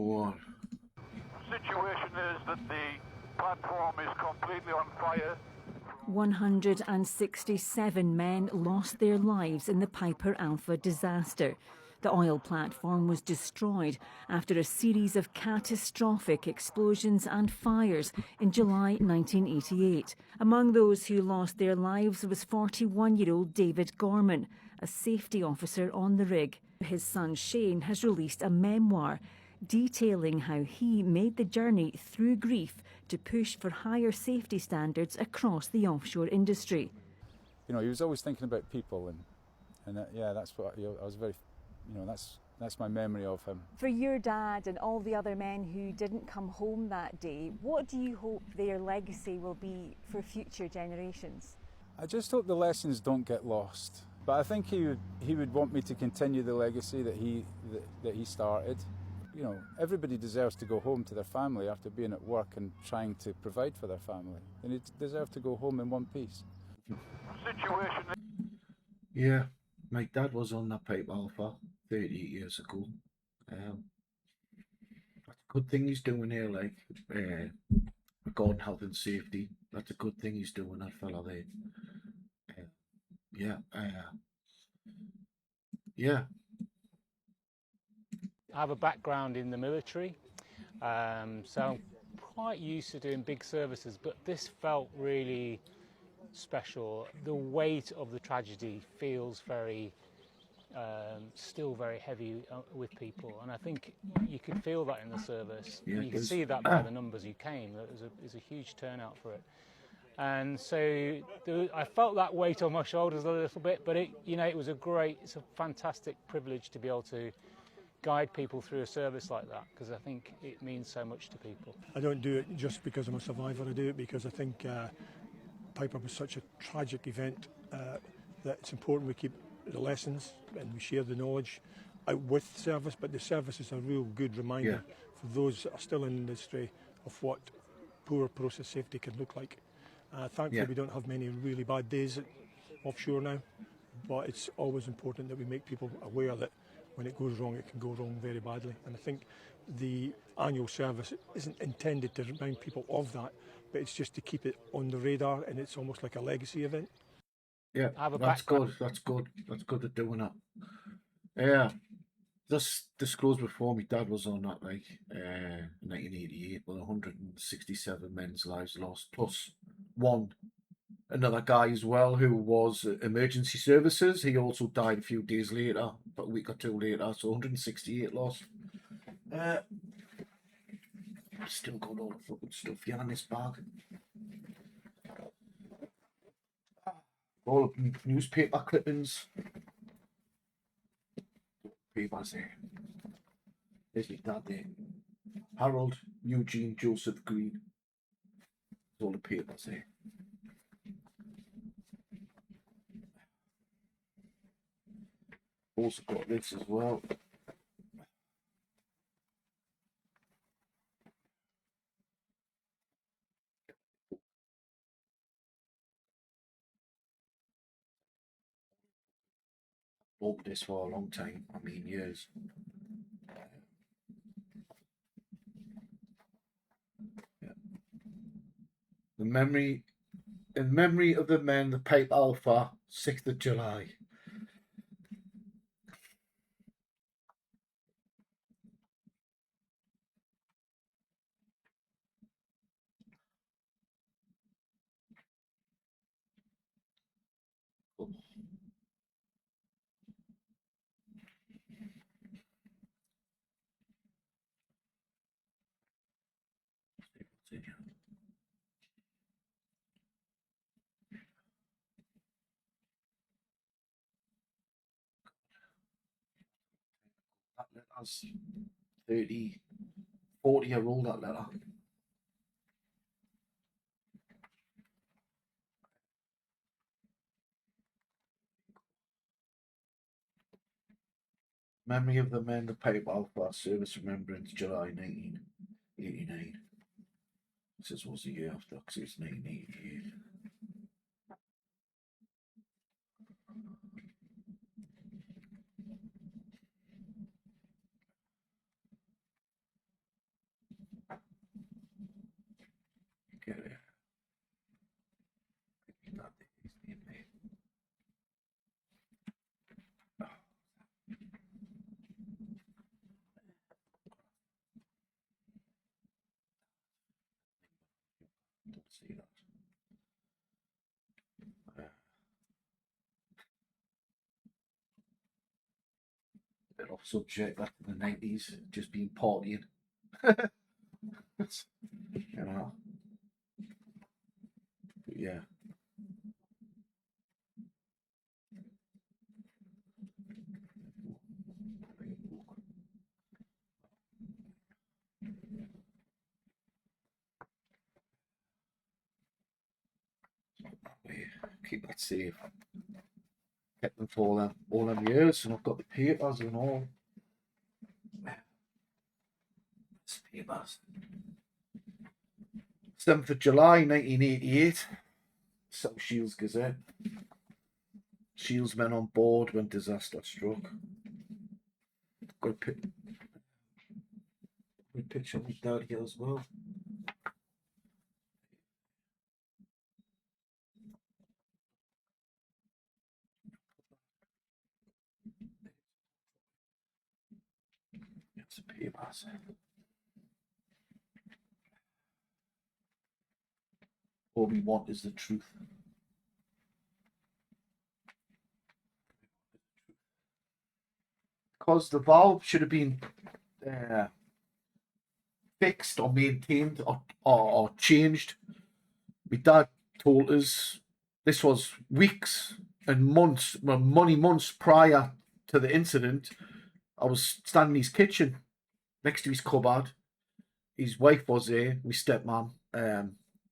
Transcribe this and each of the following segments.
Go on. Situation is that the platform is completely on fire. 167 men lost their lives in the Piper Alpha disaster. The oil platform was destroyed after a series of catastrophic explosions and fires in July 1988. Among those who lost their lives was 41-year-old David Gorman, a safety officer on the rig. His son Shane has released a memoir detailing how he made the journey through grief to push for higher safety standards across the offshore industry. You know, he was always thinking about people, and yeah, that's what I was very, you know, that's my memory of him. For your dad and all the other men who didn't come home that day, what do you hope their legacy will be for future generations? I just hope the lessons don't get lost. But I think he would want me to continue the legacy that he started. You know, everybody deserves to go home to their family after being at work and trying to provide for their family. They deserve to go home in one piece. Situation. Yeah, my dad was on that Pipe Alpha 38 years ago. That's a good thing he's doing here, like regarding health and safety. That's a good thing he's doing, that fella there. Yeah. I have a background in the military, so I'm quite used to doing big services, but this felt really special. The weight of the tragedy feels still very heavy with people, and I think you could feel that in the service. Yeah, you can see that by the numbers you came. There's a huge turnout for it. And so I felt that weight on my shoulders a little bit, but it's a fantastic privilege to be able to guide people through a service like that, because I think it means so much to people. I don't do it just because I'm a survivor. I do it because I think Piper was such a tragic event that it's important we keep the lessons and we share the knowledge out with service, but the service is a real good reminder for those that are still in the industry of what poor process safety can look like. Thankfully we don't have many really bad days at offshore now, but it's always important that we make people aware that when it goes wrong, it can go wrong very badly. And I think the annual service isn't intended to remind people of that, but it's just to keep it on the radar, and it's almost like a legacy event. Yeah, that's good. That's good. That's good at doing that. Yeah, just disclosed before, my dad was on that, like, 1988, with 167 men's lives lost, plus another guy as well who was emergency services. He also died a few days later, about a week or two later, so 168 lost. I've still got all the fucking stuff here in this bag. All the newspaper clippings. Papers there. There's my dad there. Harold Eugene Joseph Green. All the papers there. Also got this as well. Bought this for a long time. I mean, years. In memory of the men, the Pipe Alpha, 6th of July. That letter's 40-year-old, that letter. Memory of the men, the Pipe Alpha, Service Remembrance, July 1989. This was the year after, because it's 1988. See that. Bit off subject back in the 90s, just being partying. You know. But yeah. Keep that safe. Kept them for all them years, and I've got the papers and all. It's papers. 7th of July 1988. South Shields Gazette. Shields men on board when disaster struck. Got a picture of my dad here as well. It's a papers. All we want is the truth. Because the valve should have been fixed or maintained or changed. My dad told us this was weeks and months, well, months prior to the incident. I was standing in his kitchen next to his cupboard. His wife was there, my stepmom,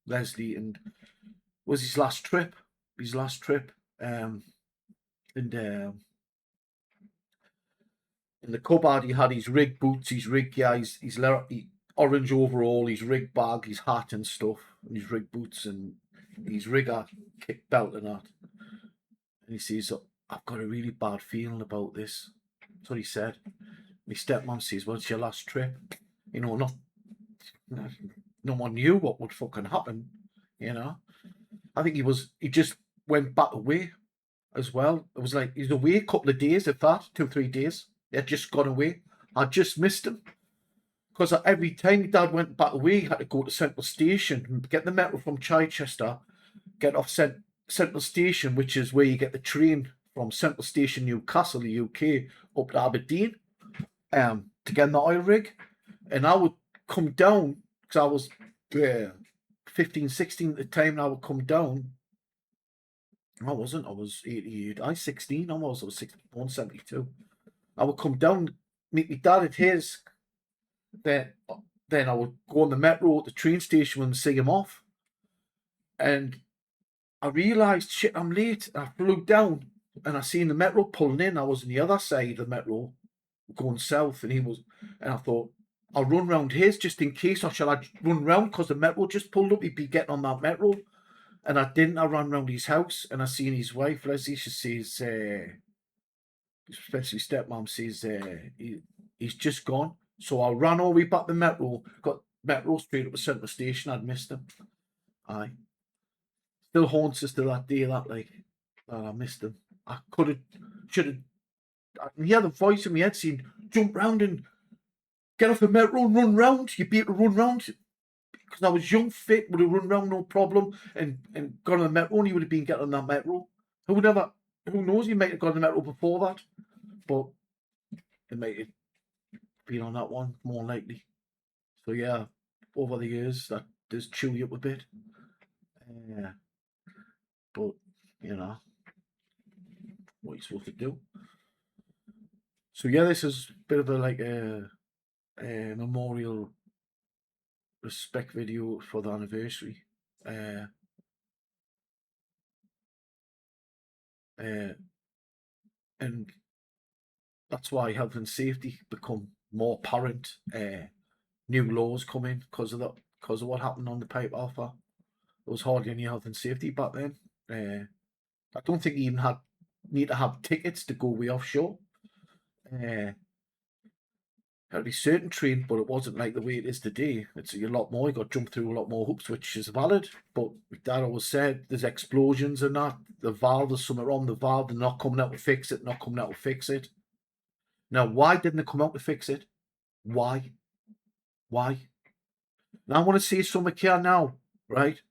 Leslie, and it was his last trip. And in the cupboard, he had his rig boots, his rig gear, his orange overall, his rig bag, his hat and stuff, and his rig boots and his rigger kick belt and that. And he says, I've got a really bad feeling about this. That's what he said. My stepmom says, well, it's your last trip. You know, no one knew what would fucking happen, you know. I think he just went back away as well. It was like, he's away a couple of days, if that, 2 or 3 days. He had just gone away. I just missed him. Because every time Dad went back away, he had to go to Central Station, get the metro from Chichester, get off Central Station, which is where you get the train from Central Station, Newcastle, the UK, up to Aberdeen, to get in the oil rig. And I would come down, because I was 15, 16 at the time, and I would come down. I wasn't, I was 88. I was 16, I was 61, 72. I would come down, meet my dad at his, then I would go on the metro at the train station and see him off. And I realised, shit, I'm late. I flew down and I seen the metro pulling in. I was on the other side of the metro going south, and I thought, I'll run round his just in case, or shall I run round because the metro just pulled up? He'd be getting on that metro. And I didn't. I ran round his house and I seen his wife, Leslie. She says, especially stepmom says, he's just gone. So I ran all the way back the metro, got metro straight up to Central Station. I'd missed him. Aye. Still haunts us to that day, that I missed him. I should have. He had a voice in my head saying, jump round and get off the metro and run round. You'd be able to run round. Because I was young, fit, would have run round no problem and got on the metro, and he would have been getting on that metro. Who knows, he might have got on the metro before that. But it might have been on that one, more likely. So yeah, over the years, that does chew you up a bit. Yeah. But, you know, what you're supposed to do. So yeah, this is a bit of a memorial respect video for the anniversary. And that's why health and safety become more apparent. New laws come in because of what happened on the Pipe Alpha. There was hardly any health and safety back then. I don't think you even need to have tickets to go way offshore. Had to be certain trained, but it wasn't like the way it is today. It's a lot more. You got to jump through a lot more hoops, which is valid. But Dad always said there's explosions and that. The valve, there's something wrong with the valve. They're not coming out to fix it. Now, why didn't they come out to fix it? Why? Now I want to say something here now, right?